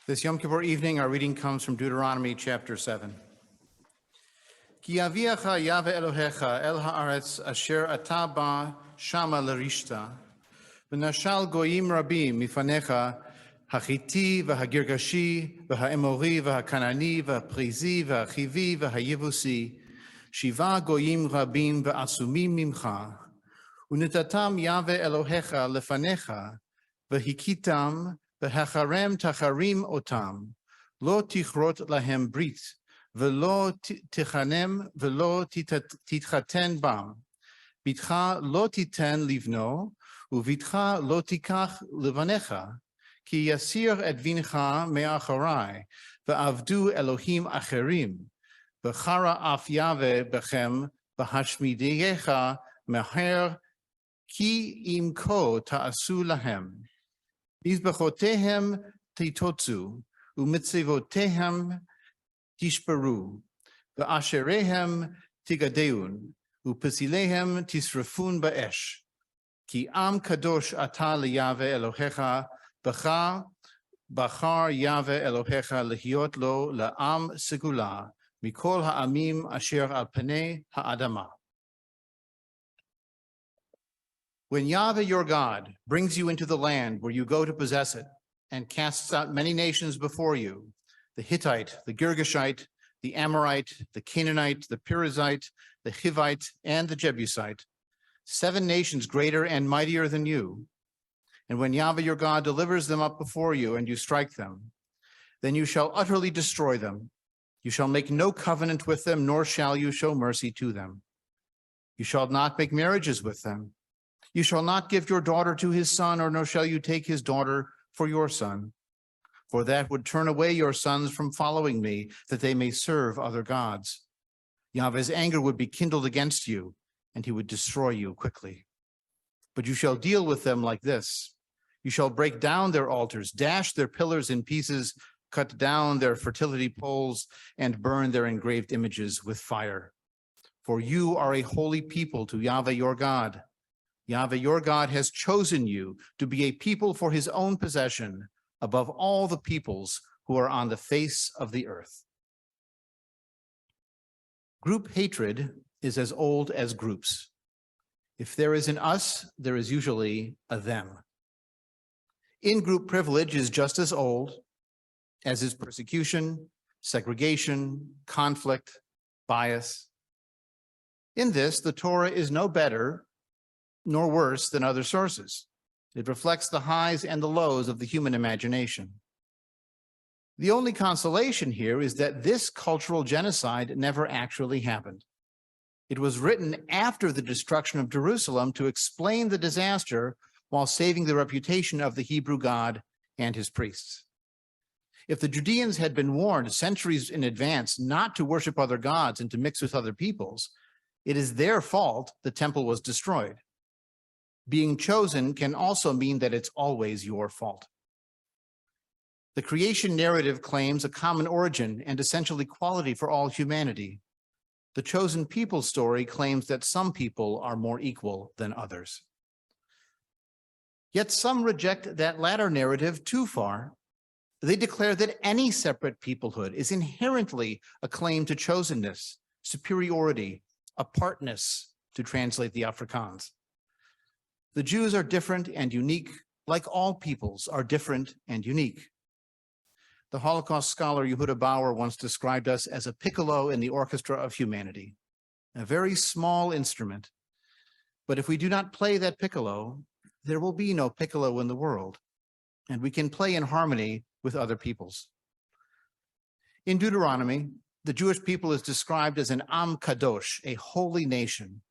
This Yom Kippur evening, our reading comes from Deuteronomy chapter 7. Ki yaviacha Yahweh Elohecha el haaretz asher ata ba shama l'rishta, v'nashal goyim rabim mifanecha hachiti v'hagirgashi v'haemori v'hakanani v'haperizi v'hachivi v'hayevusi shiva goyim rabim v'asumim mimcha unitatam Yahweh Elohecha lefanecha v'hikitam v'hacharem tacharim otam lo tichrot lahem brit v'lo tichanem v'lo titchaten bam bitcha lo titen livno uvitcha lo tikach levanecha ki yasir et vincha me'acharai v'avdu Elohim acherim v'chara af Yahweh bechem v'hashmideyecha meher ki imko ta'asu lahem Mizbechotehem titotzu, umitzevotehem tishperu, ve'asherehem tigadeun, upesilehem tisrefun ba'esh. Ki am kadosh ata liyave Elohecha, bachar Yahweh Elohecha lehiot lo la'am segula, mikol ha'amim asher al penei ha'adama. When Yahweh your God brings you into the land where you go to possess it and casts out many nations before you, the Hittite, the Girgashite, the Amorite, the Canaanite, the Perizzite, the Hivite, and the Jebusite, 7 nations greater and mightier than you. And when Yahweh your God delivers them up before you and you strike them, then you shall utterly destroy them. You shall make no covenant with them, nor shall you show mercy to them. You shall not make marriages with them. You shall not give your daughter to his son, or nor shall you take his daughter for your son, for that would turn away your sons from following me, that they may serve other gods. Yahweh's anger would be kindled against you, and he would destroy you quickly. But you shall deal with them like this. You shall break down their altars, dash their pillars in pieces, cut down their fertility poles, and burn their engraved images with fire. For you are a holy people to Yahweh your God. Yahweh your God has chosen you to be a people for his own possession above all the peoples who are on the face of the earth. Group hatred is as old as groups. If there is an us, there is usually a them. In-group privilege is just as old, as is persecution, segregation, conflict, bias. In this, the Torah is no better nor worse than other sources. It reflects the highs and the lows of the human imagination. The only consolation here is that this cultural genocide never actually happened. It was written after the destruction of Jerusalem to explain the disaster while saving the reputation of the Hebrew God and his priests. If the Judeans had been warned centuries in advance not to worship other gods and to mix with other peoples, it is their fault the temple was destroyed. Being chosen can also mean that it's always your fault. The creation narrative claims a common origin and essential equality for all humanity. The chosen people story claims that some people are more equal than others. Yet some reject that latter narrative too far. They declare that any separate peoplehood is inherently a claim to chosenness, superiority, apartness, to translate the Afrikaans. The Jews are different and unique, like all peoples are different and unique. The Holocaust scholar Yehuda Bauer once described us as a piccolo in the orchestra of humanity, a very small instrument. But if we do not play that piccolo, there will be no piccolo in the world, and we can play in harmony with other peoples. In Deuteronomy, the Jewish people is described as an am kadosh, a holy nation,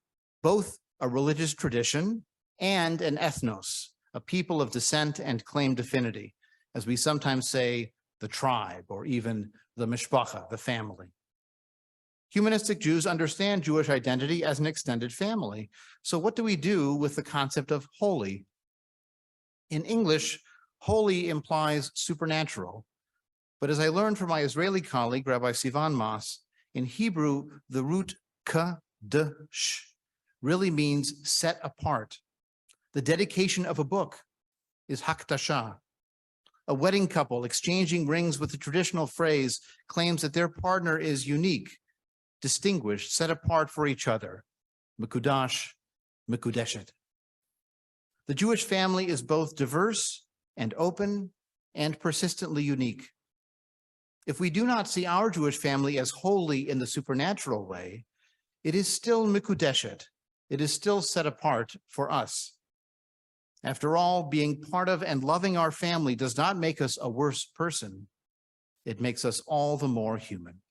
both a religious tradition and an ethnos, a people of descent and claimed affinity, as we sometimes say, the tribe, or even the mishpacha, the family. Humanistic Jews understand Jewish identity as an extended family. So what do we do with the concept of holy? In English, holy implies supernatural. But as I learned from my Israeli colleague, Rabbi Sivan Mas, in Hebrew, the root kadosh really means set apart. The dedication of a book is hakdashah. A wedding couple exchanging rings with the traditional phrase claims that their partner is unique, distinguished, set apart for each other. Mekudash, Mekudeshet. The Jewish family is both diverse and open and persistently unique. If we do not see our Jewish family as holy in the supernatural way, it is still Mekudeshet. It is still set apart for us. After all, being part of and loving our family does not make us a worse person. It makes us all the more human.